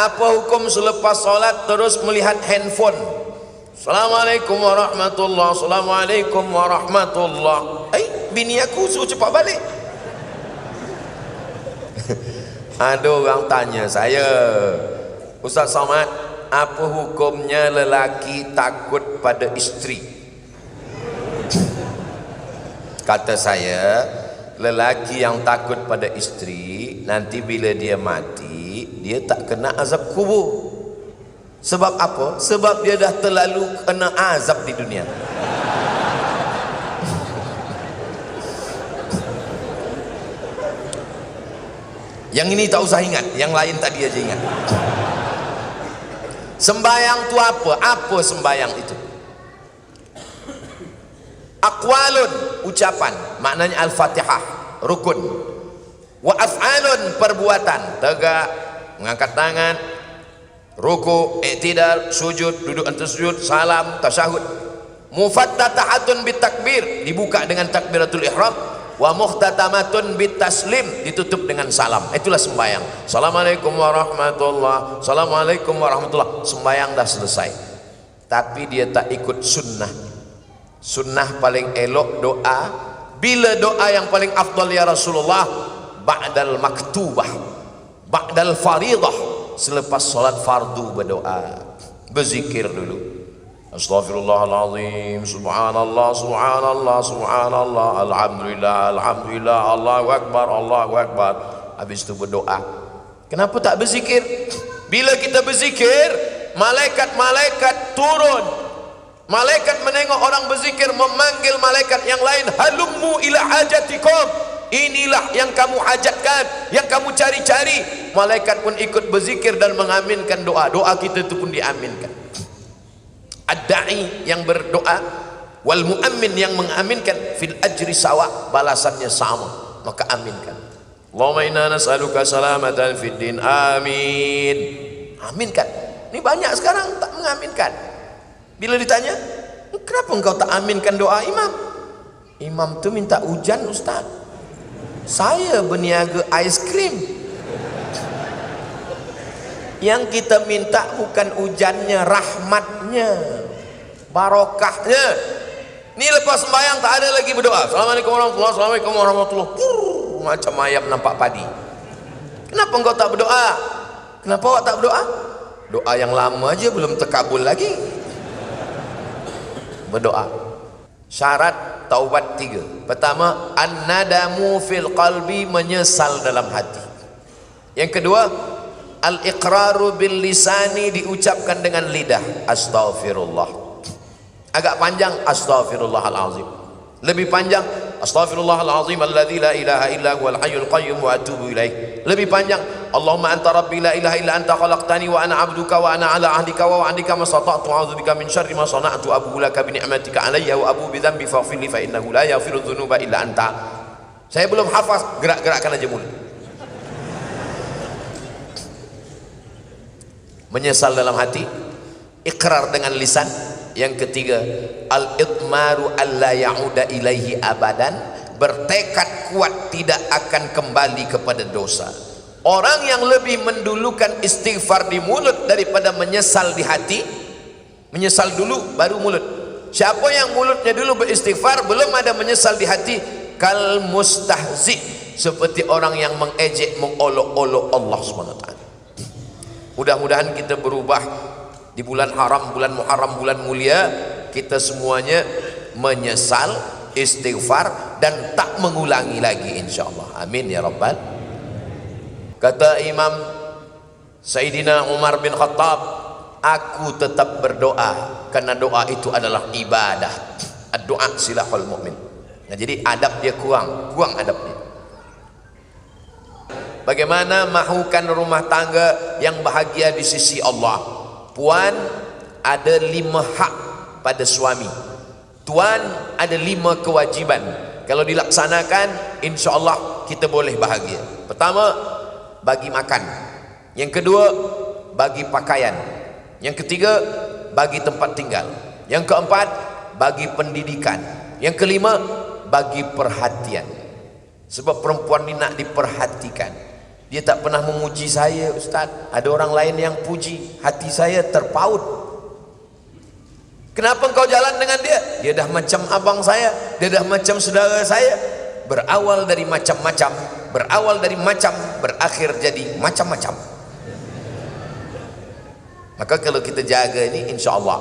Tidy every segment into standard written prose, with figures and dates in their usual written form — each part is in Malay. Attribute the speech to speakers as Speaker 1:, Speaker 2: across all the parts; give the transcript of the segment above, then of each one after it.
Speaker 1: Apa hukum selepas solat terus melihat handphone? Assalamualaikum warahmatullahi, assalamualaikum warahmatullahi. Bini aku suruh cepat balik. Ada orang tanya saya, Ustaz Somad, apa hukumnya lelaki takut pada isteri? Kata saya, lelaki yang takut pada isteri, nanti bila dia mati dia tak kena azab kubur. Sebab apa? Sebab dia dah terlalu kena azab di dunia. Yang ini tak usah ingat, yang lain tadi aja ingat. Sembayang tu apa? Apa sembayang itu? Aqwalun, ucapan, maknanya al-fatihah, rukun. Wa af'alun, perbuatan, tegak, mengangkat tangan, ruku, i'tidal, sujud, duduk antara sujud, salam, tasyahud. Mufattatahatun bitakbir, dibuka dengan takbiratul ihram. Wa muhtatamatun bitaslim, ditutup dengan salam. Itulah sembahyang. Assalamualaikum warahmatullahi, assalamualaikum warahmatullahi. Sembahyang dah selesai. Tapi dia tak ikut sunnah. Sunnah paling elok doa. Bila doa yang paling afdal ya Rasulullah? Ba'dal maktubah, ba'dal faridah, selepas solat fardu berdoa, berzikir dulu. Astaghfirullahaladzim, subhanallah, subhanallah, subhanallah, alhamdulillah, alhamdulillah, Allahu akbar, Allahu akbar. Habis itu berdoa. Kenapa tak berzikir? Bila kita berzikir, malaikat-malaikat turun. Malaikat menengok orang berzikir, memanggil malaikat yang lain, halummu ila hajatikum, inilah yang kamu hajatkan, yang kamu cari-cari. Malaikat pun ikut berzikir dan mengaminkan doa. Doa kita itu pun diaminkan. Ad-da'i yang berdoa, wal mu'ammin yang mengaminkan, fil ajri sawa, balasannya sama, maka aminkan. Allahumma inna nas'aluka salamatan fid din, amin. Aminkan. Ini banyak sekarang tak mengaminkan. Bila ditanya, kenapa engkau tak aminkan doa imam? Imam tu minta hujan ustaz, saya berniaga aiskrim. Yang kita minta bukan hujannya, rahmatnya, barokahnya. Ini lepas sembahyang tak ada lagi berdoa. Assalamualaikum warahmatullahi, assalamualaikum warahmatullahi. Macam ayam nampak padi. Kenapa engkau tak berdoa? Kenapa awak tak berdoa? Doa yang lama aja belum terkabul lagi. Berdoa. Syarat taubat 3. Pertama, an-nadamu fil qalbi, menyesal dalam hati. Yang kedua, al-iqraru bil lisani, diucapkan dengan lidah, astaghfirullah. Agak panjang, astaghfirullahalazim. Lebih panjang, astaghfirullahalazim alladzi la ilaha illa huwal hayyul qayyum wa atubu ilaih. Lebih panjang, Allahumma anta rabbi la ilaha illa anta khalaqtani wa ana 'abduka wa ana 'ala ahdika wa wa'dika mastata'tu a'udzubika min syarri ma sana'tu abu laka bi ni'matika 'alayya wa abu bi dhanbi faghfir li fa innahu la yaghfiru dzunuba illa anta. Saya belum hafaz, gerak-gerakkan aja mulut. Menyesal dalam hati, ikrar dengan lisan. Yang ketiga, al-idmaru alla ya'uda ilaihi abadan, bertekad kuat tidak akan kembali kepada dosa. Orang yang lebih mendulukan istighfar di mulut daripada menyesal di hati, menyesal dulu baru mulut. Siapa yang mulutnya dulu beristighfar, belum ada menyesal di hati, kal mustahzi, seperti orang yang mengejek, mengolok-olok Allah SWT. Mudah-mudahan kita berubah di bulan haram, bulan Muharram, bulan mulia. Kita semuanya menyesal, istighfar, dan tak mengulangi lagi insyaAllah. Amin ya Rabbal. Kata Imam Sayyidina Umar bin Khattab, aku tetap berdoa karena doa itu adalah ibadah. Ad-doa silahul mu'min. Nah, jadi adab dia kurang adab dia. Bagaimana mahukan rumah tangga yang bahagia di sisi Allah? Puan ada 5 hak pada suami. Tuan ada 5 kewajiban. Kalau dilaksanakan, insya Allah kita boleh bahagia. Pertama, bagi makan. Yang kedua, bagi pakaian. Yang ketiga, bagi tempat tinggal. Yang keempat, bagi pendidikan. Yang kelima, bagi perhatian. Sebab perempuan ini nak diperhatikan. Dia tak pernah memuji saya, Ustaz. Ada orang lain yang puji, hati saya terpaut. Kenapa engkau jalan dengan dia? Dia dah macam abang saya, dia dah macam saudara saya. Berawal dari macam-macam, berakhir jadi macam-macam. Maka kalau kita jaga ini, insya-Allah.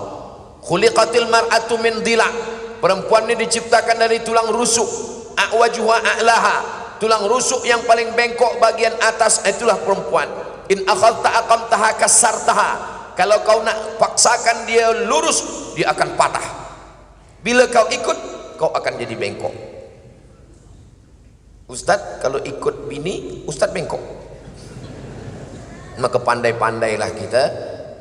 Speaker 1: Khuliqatil mar'atu min dhila'. Perempuan ini diciptakan dari tulang rusuk. A'wajuha a'laha. Tulang rusuk yang paling bengkok bagian atas, itulah perempuan. In akhadta aqamtaha kasartaha. Kalau kau nak paksakan dia lurus, dia akan patah. Bila kau ikut, kau akan jadi bengkok. Ustaz, kalau ikut bini, Ustaz bengkok. Maka pandai-pandailah kita.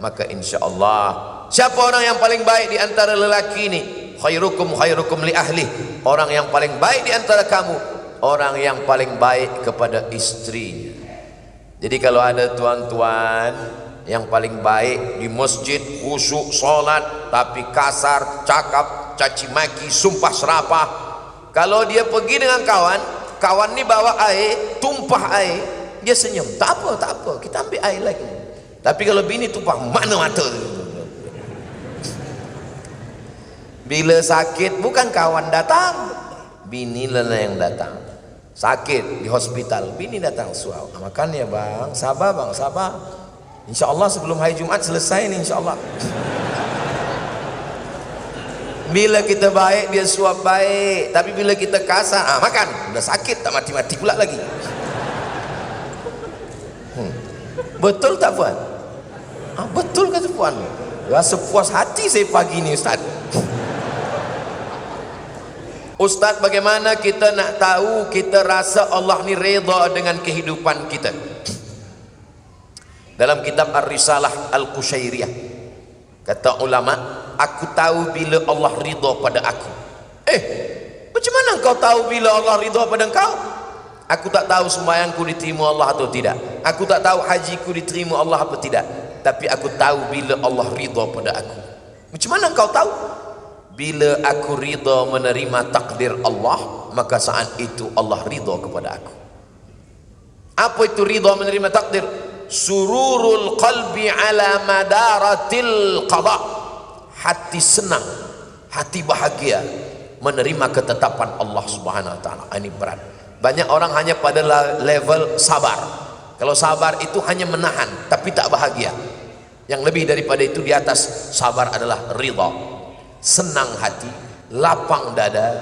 Speaker 1: Maka insya Allah, siapa orang yang paling baik di antara lelaki ini? Khairukum li ahli. Orang yang paling baik di antara kamu, orang yang paling baik kepada istrinya. Jadi kalau ada tuan-tuan yang paling baik di masjid, khusyuk solat, tapi kasar, cakap, caci maki, sumpah serapah. Kalau dia pergi dengan kawan ni bawa air, tumpah air, dia senyum, tak apa, kita ambil air lagi. Tapi kalau bini tumpah, mana mata. Bila sakit, bukan kawan datang, bini lah yang datang. Sakit di hospital, bini datang, suau, makan ya bang, sabar bang, sabar. InsyaAllah sebelum hari Jumat selesai ni, insyaAllah. Bila kita baik, dia suap baik. Tapi bila kita kasar, makan, udah sakit, tak mati-mati pula lagi. Betul tak puan? Betul kata puan. Rasa puas hati saya pagi ni, Ustaz. Ustaz, bagaimana kita nak tahu kita rasa Allah ni redha dengan kehidupan kita? Dalam kitab Ar-Risalah Al-Qushairiyah, kata ulama, aku tahu bila Allah ridha pada aku. Macam mana kau tahu bila Allah ridha pada engkau? Aku tak tahu sembahyangku diterima Allah atau tidak. Aku tak tahu hajiku diterima Allah atau tidak. Tapi aku tahu bila Allah ridha pada aku. Macam mana engkau tahu? Bila aku ridha menerima takdir Allah, maka saat itu Allah ridha kepada aku. Apa itu ridha menerima takdir? Sururul qalbi ala madaratil qada. Hati senang, hati bahagia menerima ketetapan Allah Subhanahu wa taala. Ini berat. Banyak orang hanya pada level sabar. Kalau sabar itu hanya menahan tapi tak bahagia. Yang lebih daripada itu di atas sabar adalah ridha. Senang hati, lapang dada,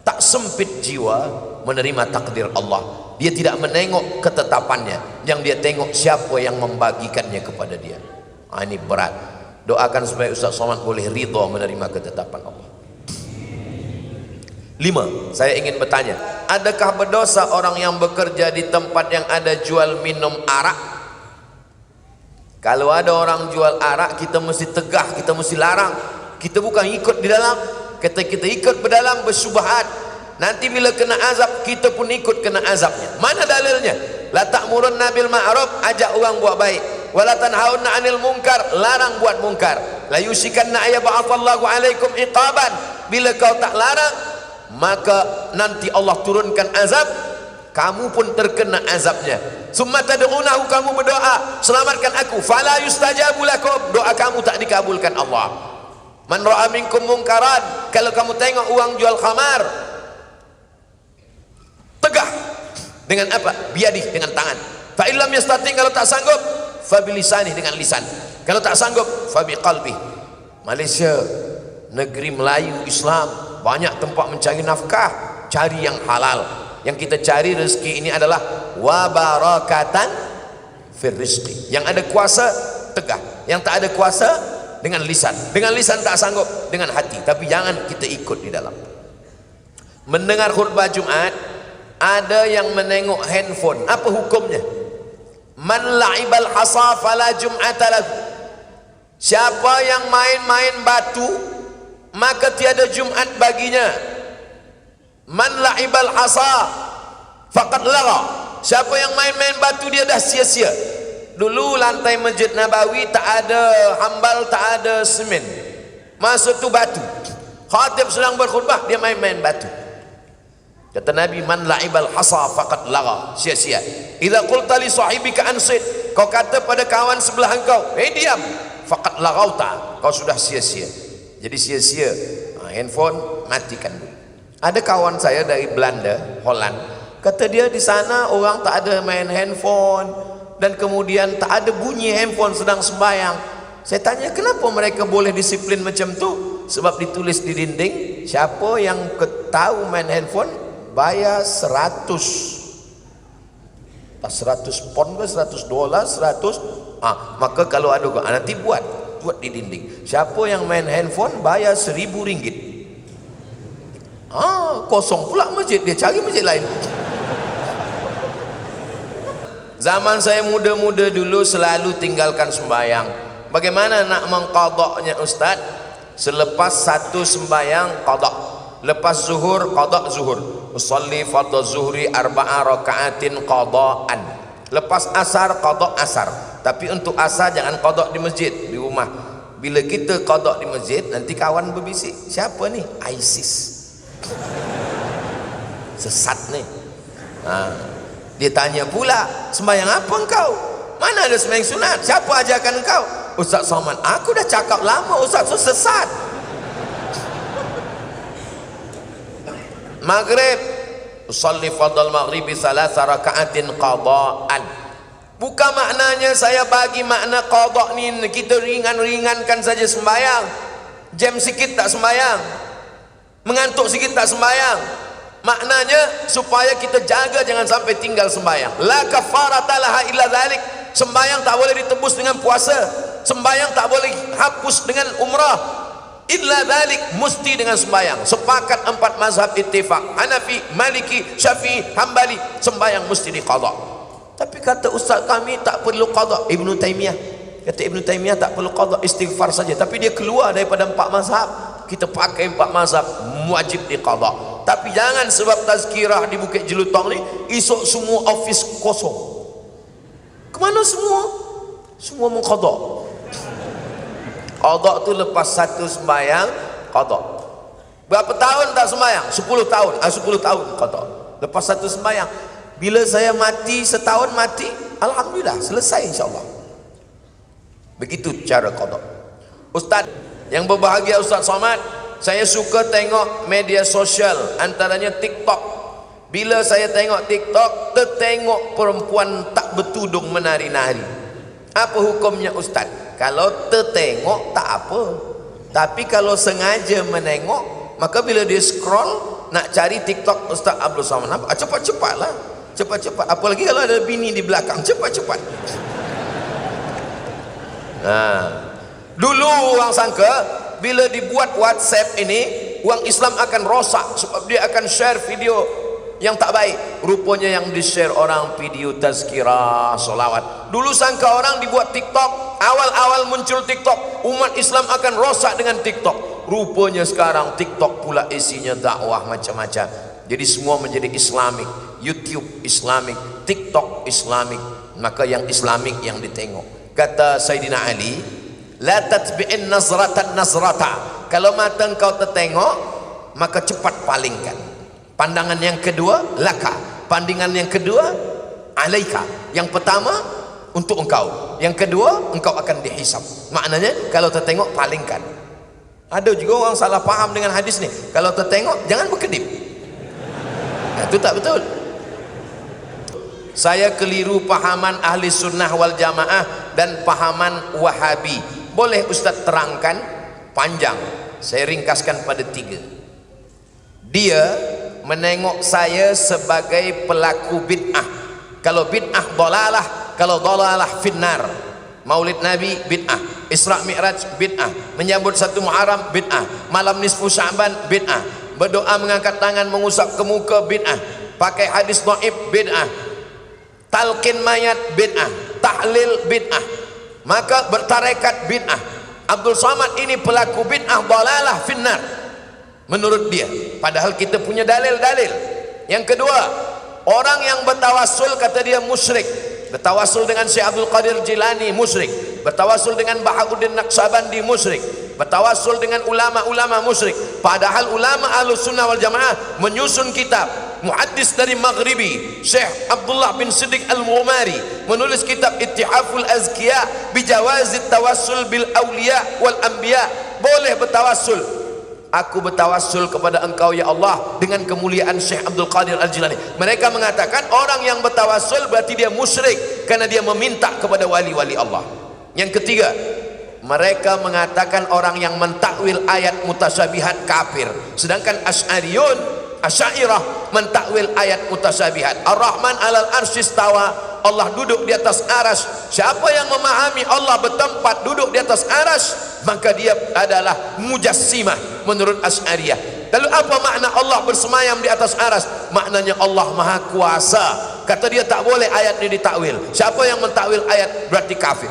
Speaker 1: tak sempit jiwa menerima takdir Allah. Dia tidak menengok ketetapannya, yang dia tengok siapa yang membagikannya kepada dia. Ini berat. Doakan supaya Ustaz Somad boleh ridha menerima ketetapan Allah. 5. Saya ingin bertanya, adakah berdosa orang yang bekerja di tempat yang ada jual minum arak? Kalau ada orang jual arak, kita mesti tegah, kita mesti larang. Kita bukan ikut di dalam. Kata kita ikut berdalam bersyubhat, nanti bila kena azab, kita pun ikut kena azabnya. Mana dalilnya? La ta'murunna bil ma'ruf, ajak orang buat baik. Wala tanhauna 'anil munkar, larang buat munkar. La yusikanna ayyab'atsallahu 'alaikum iqaban. Bila kau tak larang, maka nanti Allah turunkan azab, kamu pun terkena azabnya. Summa tad'unahu, kamu berdoa, selamatkan aku, fala yustajabu lakum, doa kamu tak dikabulkan Allah. Man ra'a minkum munkaran, kalau kamu tengok orang jual khamar, tegah dengan apa? Biadih, dengan tangan. Fa illam yastati, kalau tak sanggup, fa bilisani, dengan lisan. Kalau tak sanggup, fa biqalbi. Malaysia negeri Melayu Islam, banyak tempat mencari nafkah, cari yang halal. Yang kita cari rezeki ini adalah wabarakatan fir rizqi. Yang ada kuasa tegah, yang tak ada kuasa dengan lisan. Dengan lisan tak sanggup, dengan hati. Tapi jangan kita ikut di dalam. Mendengar khutbah Jumat, ada yang menengok handphone. Apa hukumnya? Man la'ibal hasa fala jum'ata lahu. Siapa yang main-main batu, maka tiada Jumat baginya. Man la'ibal hasa faqad lagha. Siapa yang main-main batu, dia dah sia-sia. Dulu lantai Masjid Nabawi tak ada hambal, tak ada semen. Masuk tu batu. Khatib sedang berkhutbah, dia main-main batu. Kata Nabi, man la'ibal hasa faqad lagha, sia-sia. Idza qulta li sahibika ansit, kau kata pada kawan sebelah engkau, diam, faqad laghauta, kau sudah sia-sia. Jadi sia-sia. Handphone matikan dulu. Ada kawan saya dari Belanda, Holland, kata dia di sana orang tak ada main handphone, dan kemudian tak ada bunyi handphone sedang sembahyang. Saya tanya, kenapa mereka boleh disiplin macam tu? Sebab ditulis di dinding, siapa yang tahu main handphone bayar 100 pon ke 100 dolar 100, maka kalau ada nanti buat di dinding, siapa yang main handphone bayar 1.000 ringgit. Kosong pula masjid, dia cari masjid lain. Zaman saya muda-muda dulu selalu tinggalkan sembahyang. Bagaimana nak mengqadaknya Ustaz? Selepas satu sembahyang qada, lepas zuhur qada zuhur, usalli fardhu zuhri arba'a raka'atin qada'an. Lepas asar qada asar. Tapi untuk asar jangan qada di masjid, di rumah. Bila kita qada di masjid, nanti kawan berbisik, siapa ni? ISIS. Sesat ni. Dia tanya pula, sembahyang apa engkau? Mana ada sembahyang sunat? Siapa ajarkan engkau? Ustaz Somad. Aku dah cakap lama Ustaz tu sesat. Maghrib, usalli fardal maghribi salasa raka'atin qada'an. Bukan maknanya saya bagi makna qada' ni kita ringan-ringankan saja sembahyang. Jam sikit tak sembahyang, mengantuk sikit tak sembahyang. Maknanya supaya kita jaga jangan sampai tinggal sembahyang. La kafarata laha illa dzalik. Sembahyang tak boleh ditebus dengan puasa, sembahyang tak boleh hapus dengan umrah, illa dzalik, mesti dengan sembahyang. Sepakat 4 mazhab ittifaq, Hanafi, Maliki, Syafi'i, Hambali, sembahyang mesti diqada. Tapi kata ustaz kami tak perlu qada. Ibnu Taimiyah kata, Ibnu Taimiyah tak perlu qada, istighfar saja. Tapi dia keluar daripada 4 mazhab. Kita pakai 4 mazhab, wajib diqada. Tapi jangan sebab tazkirah di Bukit Jelutong ni esok semua office kosong. Kemana semua? Semua mengqada. Qada tu lepas satu sembahyang qada. Berapa tahun tak sembahyang? 10 tahun. 10 tahun qada. Lepas satu sembahyang. Bila saya mati setahun mati, alhamdulillah selesai insyaallah. Begitu cara qada. Ustaz yang berbahagia, Ustaz Somad, saya suka tengok media sosial, antaranya TikTok. Bila saya tengok TikTok, tertengok perempuan tak bertudung menari-nari. Apa hukumnya Ustaz? Kalau tertengok tak apa, tapi kalau sengaja menengok, maka bila dia scroll nak cari TikTok Ustaz Abdul Somad, cepat-cepatlah, cepat-cepat. Apalagi kalau ada bini di belakang, cepat-cepat. Dulu orang sangka bila dibuat WhatsApp ini, orang Islam akan rosak sebab dia akan share video yang tak baik. Rupanya yang di-share orang video tazkirah, solawat. Dulu sangka orang dibuat TikTok, awal-awal muncul TikTok, umat Islam akan rosak dengan TikTok. Rupanya sekarang TikTok pula isinya dakwah macam-macam. Jadi semua menjadi Islamik. YouTube Islamik, TikTok Islamik. Maka yang Islamik yang ditengok. Kata Sayyidina Ali, la tatbi'in nazratan nazrata. Kalau mata engkau tertengok, maka cepat palingkan. Pandangan yang kedua, laka. Pandangan yang kedua, alaika. Yang pertama, untuk engkau. Yang kedua, engkau akan dihisab. Maknanya, kalau tertengok, palingkan. Ada juga orang salah faham dengan hadis ni. Kalau tertengok, jangan berkedip. Itu tak betul. Saya keliru pahaman ahli sunnah wal jamaah dan pahaman wahabi. Boleh Ustaz terangkan? Panjang. Saya ringkaskan pada 3. Dia menengok saya sebagai pelaku bid'ah. Kalau bid'ah dalalah, kalau dalalah finnar. Maulid Nabi bid'ah, Isra Mi'raj bid'ah, menyambut 1 Muharram bid'ah, malam nisfu Sya'ban bid'ah, berdoa mengangkat tangan mengusap ke muka bid'ah, pakai hadis dhaif bid'ah, talqin mayat bid'ah, tahlil bid'ah, maka bertarekat bid'ah. Abdul Somad ini pelaku bid'ah dalalah finnar menurut dia, padahal kita punya dalil-dalil. Yang kedua, orang yang bertawassul kata dia musyrik. Bertawassul dengan Syekh Abdul Qadir Jilani musyrik, bertawassul dengan Baharuddin Naqsyabandi musyrik, bertawassul dengan ulama-ulama musyrik. Padahal ulama Ahlus Sunnah wal Jamaah menyusun kitab muhaddis dari Maghribi, Syekh Abdullah bin Siddiq Al-Ghumari, menulis kitab Ittihaful Azkiya bijawazit tawassul bil awliya wal anbiya. Boleh bertawassul. Aku bertawassul kepada engkau ya Allah dengan kemuliaan Syekh Abdul Qadir Al-Jilani. Mereka mengatakan orang yang bertawassul berarti dia musyrik karena dia meminta kepada wali-wali Allah. Yang ketiga, mereka mengatakan orang yang mentakwil ayat mutasyabihat kafir. Sedangkan Asy'ariyah mentakwil ayat mutasyabihat. Ar-Rahman 'alal arsy istawa, Allah duduk di atas aras. Siapa yang memahami Allah bertempat duduk di atas aras, maka dia adalah mujassimah menurut Asy'ariyah. Lalu apa makna Allah bersemayam di atas aras? Maknanya Allah Maha Kuasa. Kata dia tak boleh ayat ini ditakwil. Siapa yang mentakwil ayat berarti kafir.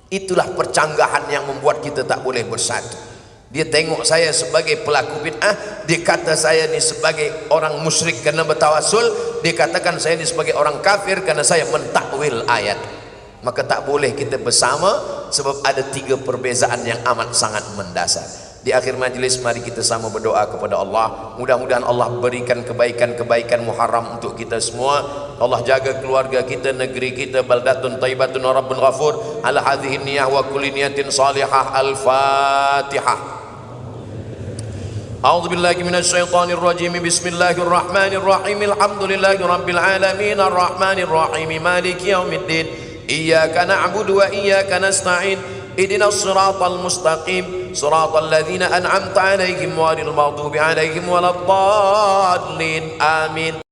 Speaker 1: Itulah percanggahan yang membuat kita tak boleh bersatu. Dia tengok saya sebagai pelaku bid'ah, dia kata saya ni sebagai orang musyrik karena bertawassul, dia katakan saya ni sebagai orang kafir karena saya mentakwil ayat. Maka tak boleh kita bersama, sebab ada 3 perbezaan yang amat sangat mendasar. Di akhir majlis mari kita sama berdoa kepada Allah. Mudah-mudahan Allah berikan kebaikan-kebaikan muharram untuk kita semua. Allah jaga keluarga kita, negeri kita, baldatun thayyibatun rabbun ghafur. Ala hadhihi niyyah wa kulli niyatin salihah. Al-Fatihah. A'udzu billahi minasy syaithanir rajim. Bismillahirrahmanirrahim. Alhamdulillahi rabbil alamin arrahmanir rahim maliki yaumiddin. Iyyaka na'budu wa iyyaka nasta'in. Ihdinas siratal mustaqim, siratal ladzina an'amta 'alaihim ghairil maghdubi 'alaihim waladdallin. Amin.